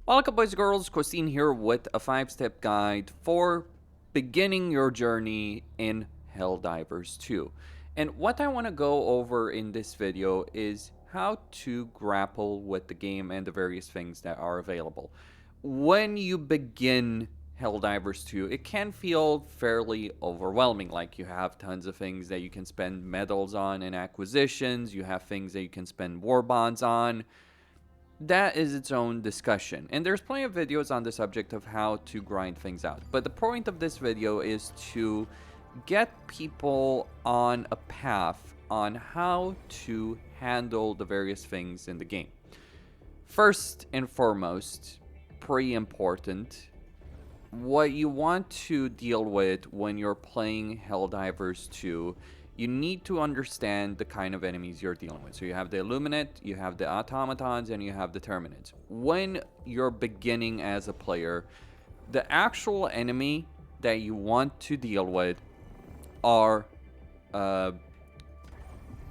Welcome, boys and girls. Christine here with a 5-step guide for beginning your journey in Helldivers 2. And what I want to go over in this video is how to grapple with the game and the various things that are available. When you begin Helldivers 2, it can feel fairly overwhelming. Like, you have tons of things that you can spend medals on and acquisitions, you have things that you can spend war bonds on. That is its own discussion, and there's plenty of videos on the subject of how to grind things out. But the point of this video is to get people on a path on how to handle the various things in the game. First and foremost, pretty important, what you want to deal with when you're playing Helldivers 2, you need to understand the kind of enemies you're dealing with. So you have the Illuminate, you have the Automatons, and you have the Terminids. When you're beginning as a player, the actual enemy that you want to deal with are the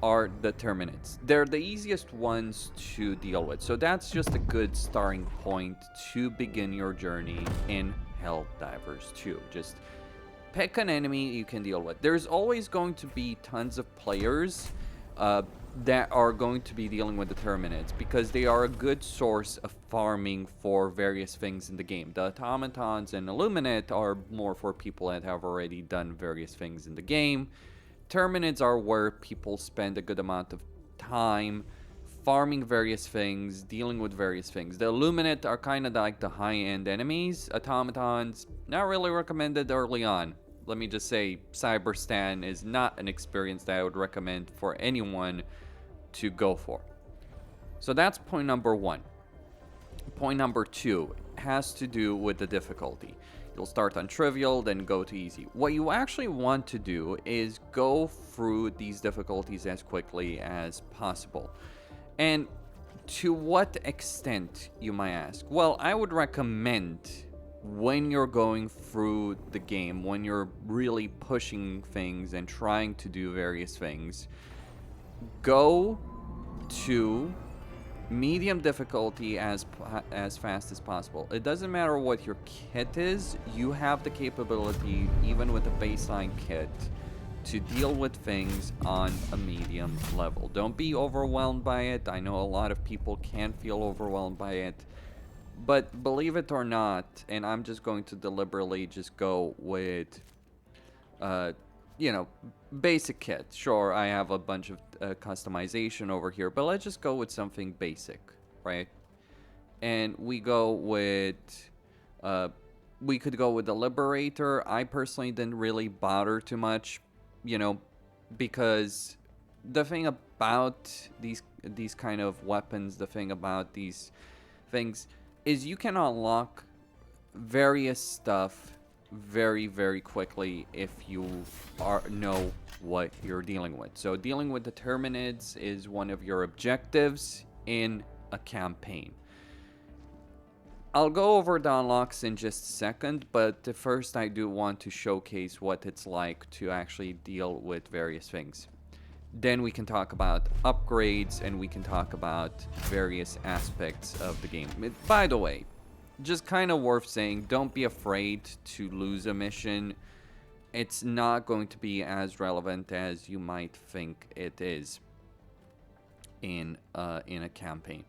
Terminids. They're the easiest ones to deal with. So that's just a good starting point to begin your journey in Helldivers 2. Just pick an enemy you can deal with. There's always going to be tons of players that are going to be dealing with the Terminids because they are a good source of farming for various things in the game. The Automatons and Illuminate are more for people that have already done various things in the game. Terminids are where people spend a good amount of time farming various things, dealing with various things. The Illuminate are kind of like the high-end enemies. Automatons, not really recommended early on. Let me just say, Cyberstan is not an experience that I would recommend for anyone to go for. So that's point number one. Point number two has to do with the difficulty. You'll start on trivial, then go to easy. What you actually want to do is go through these difficulties as quickly as possible. And to what extent, you might ask? Well, I would recommend when you're going through the game, when you're really pushing things and trying to do various things, go to medium difficulty as fast as possible. It doesn't matter what your kit is, you have the capability, even with a baseline kit, to deal with things on a medium level. Don't be overwhelmed by it. I know a lot of people can feel overwhelmed by it, but believe it or not, and I'm just going to deliberately just go with, you know, basic kit. Sure, I have a bunch of customization over here, but let's just go with something basic, right? And we go with, we could go with the Liberator. I personally didn't really bother too much, you know, because the thing about these kind of weapons, the thing about these things is you can unlock various stuff very, very quickly if you know what you're dealing with. So dealing with the Terminids is one of your objectives in a campaign. I'll go over the unlocks in just a second, but first I do want to showcase what it's like to actually deal with various things. Then we can talk about upgrades and we can talk about various aspects of the game. By the way, just kind of worth saying, don't be afraid to lose a mission. It's not going to be as relevant as you might think it is in a campaign.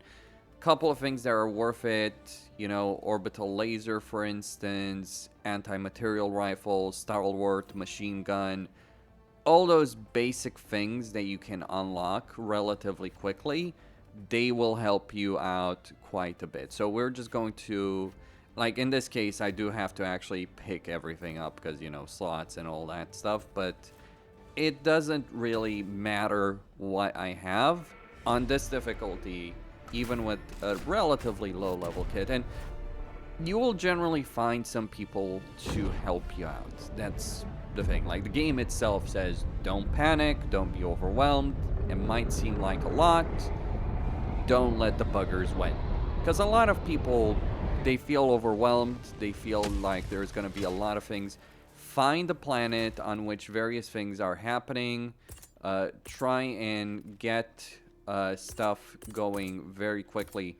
Couple of things that are worth it, you know, orbital laser, for instance, anti-material rifle, stalwart machine gun. All those basic things that you can unlock relatively quickly, they will help you out quite a bit. So we're just going to, like in this case, I do have to actually pick everything up because, you know, slots and all that stuff, but it doesn't really matter what I have on this difficulty, even with a relatively low level kit. And you will generally find some people to help you out. That's the thing. Like, the game itself says, don't panic, don't be overwhelmed. It might seem like a lot. Don't let the buggers win. Because a lot of people, they feel overwhelmed. They feel like there's going to be a lot of things. Find a planet on which various things are happening. Try and get stuff going very quickly.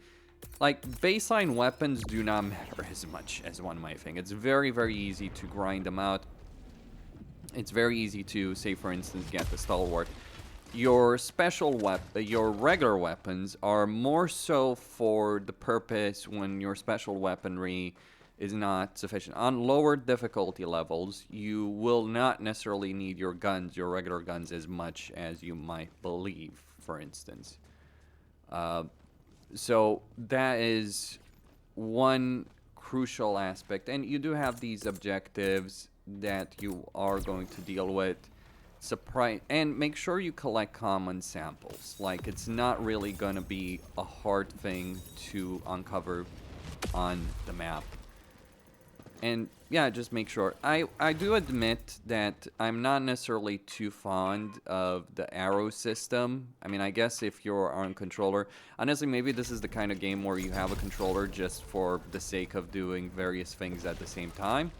like, baseline weapons do not matter as much as one might think. It's very, very easy to grind them out. It's very easy to, say, for instance, get the Stalwart. Your your regular weapons are more so for the purpose when your special weaponry is not sufficient. On lower difficulty levels, you will not necessarily need your guns, your regular guns, as much as you might believe, for instance. So that is one crucial aspect. And you do have these objectives that you are going to deal with. And make sure you collect common samples. Like, it's not really gonna be a hard thing to uncover on the map. And yeah, just make sure. I do admit that I'm not necessarily too fond of the arrow system. I mean, I guess if you're on controller, honestly, maybe this is the kind of game where you have a controller just for the sake of doing various things at the same time,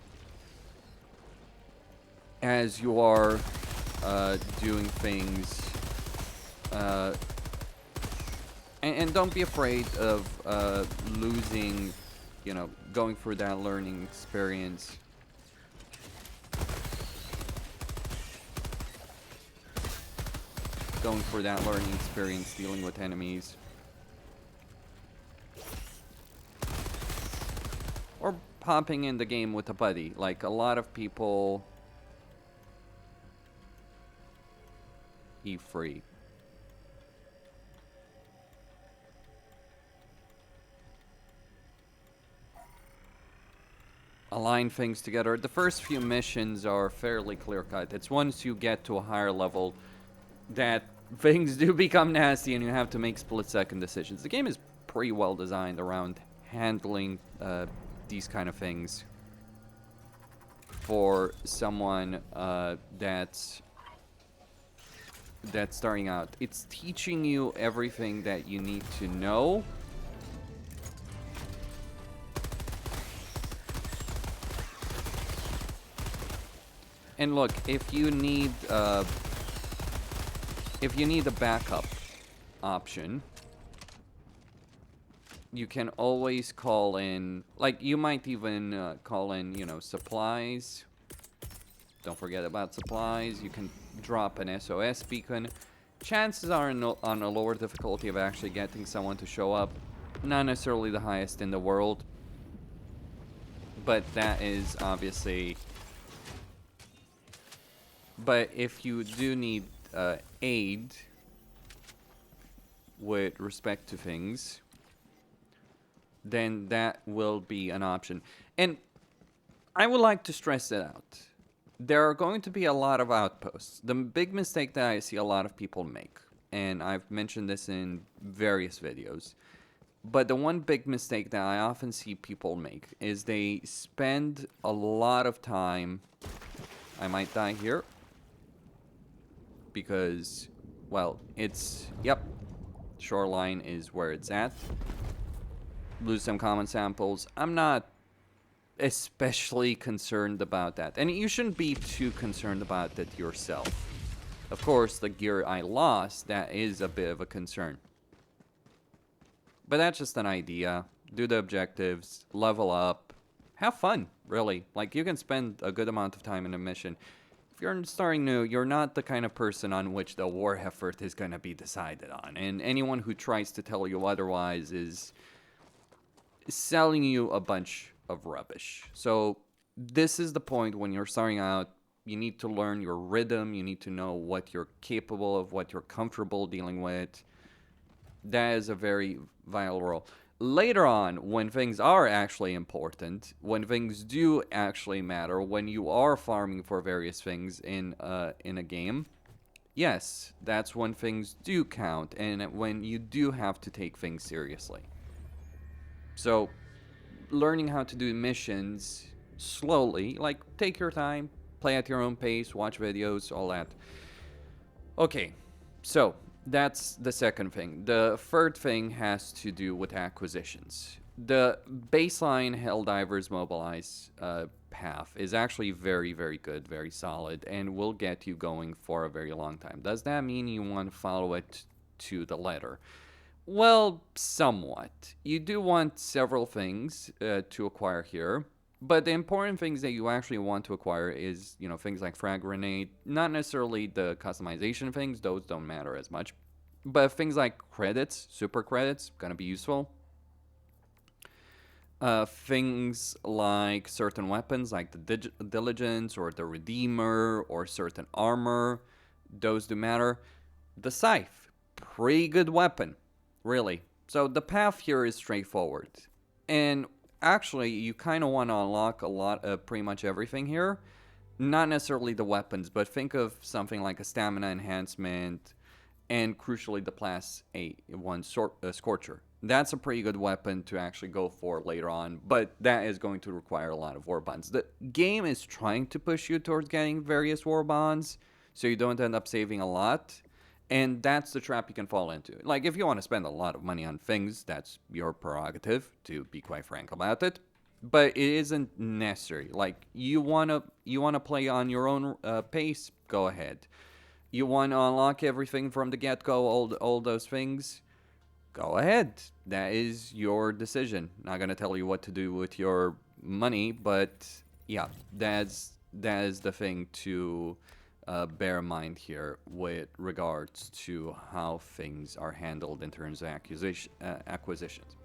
as you are doing things. And don't be afraid of losing, you know, going through that learning experience. Going through that learning experience, dealing with enemies. Or popping in the game with a buddy. Like, a lot of people... E3. Align things together. The first few missions are fairly clear-cut. It's once you get to a higher level that things do become nasty and you have to make split-second decisions. The game is pretty well designed around handling these kind of things for someone that's starting out. It's teaching you everything that you need to know. And look, if you need a backup option, you can always call in, like, you might even call in, you know, supplies. Don't forget about supplies. You can drop an SOS beacon. Chances are on a lower difficulty of actually getting someone to show up, not necessarily the highest in the world, but that is obviously... But if you do need aid with respect to things, then that will be an option. And I would like to stress that out. There are going to be a lot of outposts. The big mistake that I see a lot of people make, and I've mentioned this in various videos, but the one big mistake that I often see people make is they spend a lot of time... I might die here. Because, well, it's... Yep. Shoreline is where it's at. Lose some common samples. I'm not especially concerned about that. And you shouldn't be too concerned about that yourself. Of course, the gear I lost, that is a bit of a concern. But that's just an idea. Do the objectives, level up, have fun, really. Like, you can spend a good amount of time in a mission. If you're starting new, you're not the kind of person on which the war effort is going to be decided on. And anyone who tries to tell you otherwise is selling you a bunch of rubbish. So this is the point when you're starting out. You need to learn your rhythm. You need to know what you're capable of, what you're comfortable dealing with. That is a very vital role. Later on, when things are actually important, when things do actually matter, when you are farming for various things in a game, yes, that's when things do count, and when you do have to take things seriously. So, learning how to do missions slowly, like, take your time, play at your own pace, watch videos, all that. Okay, so... that's the second thing. The third thing has to do with acquisitions. The baseline Helldivers Mobilize path is actually very, very good, very solid, and will get you going for a very long time. Does that mean you want to follow it to the letter? Well, somewhat. You do want several things to acquire here, but the important things that you actually want to acquire is, things like frag grenade, not necessarily the customization things, those don't matter as much, but things like credits, super credits, gonna be useful. Things like certain weapons, like the Diligence or the Redeemer or certain armor, those do matter. The Scythe, pretty good weapon, really. So the path here is straightforward. And actually, you kind of want to unlock a lot of pretty much everything here. Not necessarily the weapons, but think of something like a stamina enhancement and crucially the Class A1 Scorcher. That's a pretty good weapon to actually go for later on, but that is going to require a lot of war bonds. The game is trying to push you towards getting various war bonds, so you don't end up saving a lot, and that's the trap you can fall into. Like, if you want to spend a lot of money on things, that's your prerogative, to be quite frank about it, but it isn't necessary. Like, you wanna play on your own pace, go ahead. You want to unlock everything from the get-go, all those things, go ahead. That is your decision. Not going to tell you what to do with your money, but yeah, that is the thing to bear in mind here with regards to how things are handled in terms of acquisitions.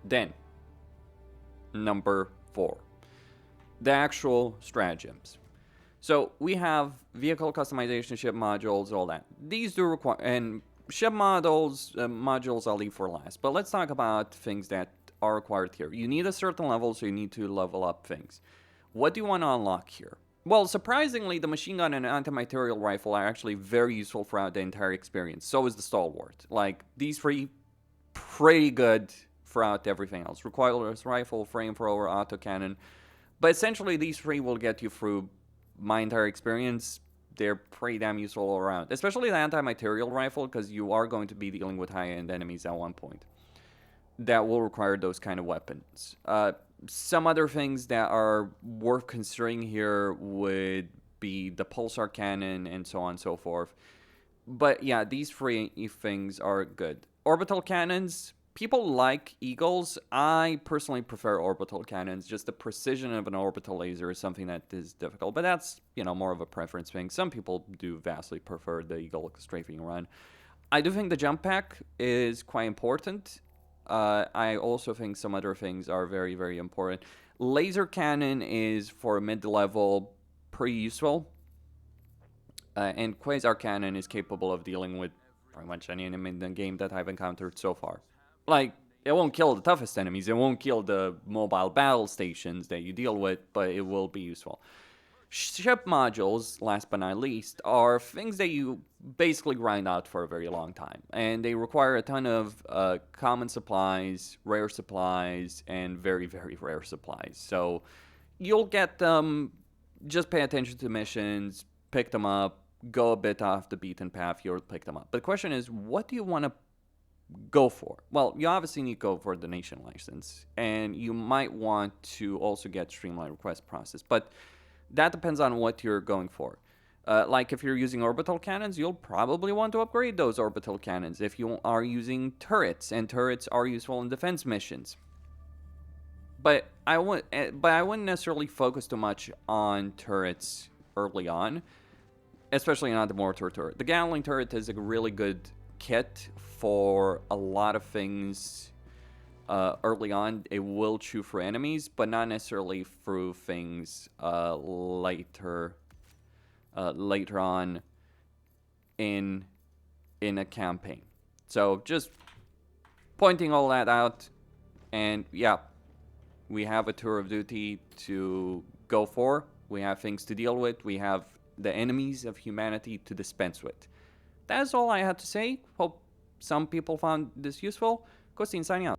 Then, number 4, the actual stratagems. So we have vehicle customization, ship modules, all that. These do require, and ship modules I'll leave for last. But let's talk about things that are required here. You need a certain level, so you need to level up things. What do you want to unlock here? Well, surprisingly, the machine gun and anti-material rifle are actually very useful throughout the entire experience. So is the stalwart. Like, these three, pretty good throughout everything else. Recoilless rifle, flamethrower, autocannon. But essentially, these three will get you through my entire experience. They're pretty damn useful all around. Especially the anti-material rifle, because you are going to be dealing with high-end enemies at one point that will require those kind of weapons. Some other things that are worth considering here would be the pulsar cannon and so on and so forth. But yeah, these three things are good. Orbital cannons, people like eagles. I personally prefer orbital cannons. Just the precision of an orbital laser is something that is difficult, but that's, more of a preference thing. Some people do vastly prefer the eagle strafing run. I do think the jump pack is quite important. I also think some other things are very, very important. Laser cannon is for mid-level pretty useful. And quasar cannon is capable of dealing with pretty much any enemy in the game that I've encountered so far. Like, it won't kill the toughest enemies, it won't kill the mobile battle stations that you deal with, but it will be useful. Ship modules, last but not least, are things that you basically grind out for a very long time. And they require a ton of common supplies, rare supplies, and very, very rare supplies. So you'll get them, just pay attention to missions, pick them up, go a bit off the beaten path, you'll pick them up. But the question is, what do you want to go for? Well, you obviously need to go for the nation license, and you might want to also get streamlined request process, but that depends on what you're going for. Like if you're using orbital cannons, you'll probably want to upgrade those orbital cannons if you are using turrets, and turrets are useful in defense missions. But I wouldn't necessarily focus too much on turrets early on, especially not the mortar turret. The Gatling turret is a really good kit for a lot of things early on. It will chew through enemies, but not necessarily through things later on in a campaign. So just pointing all that out, and yeah, we have a tour of duty to go for. We have things to deal with. We have the enemies of humanity to dispense with. That's all I had to say. Hope some people found this useful. Kostin signing out.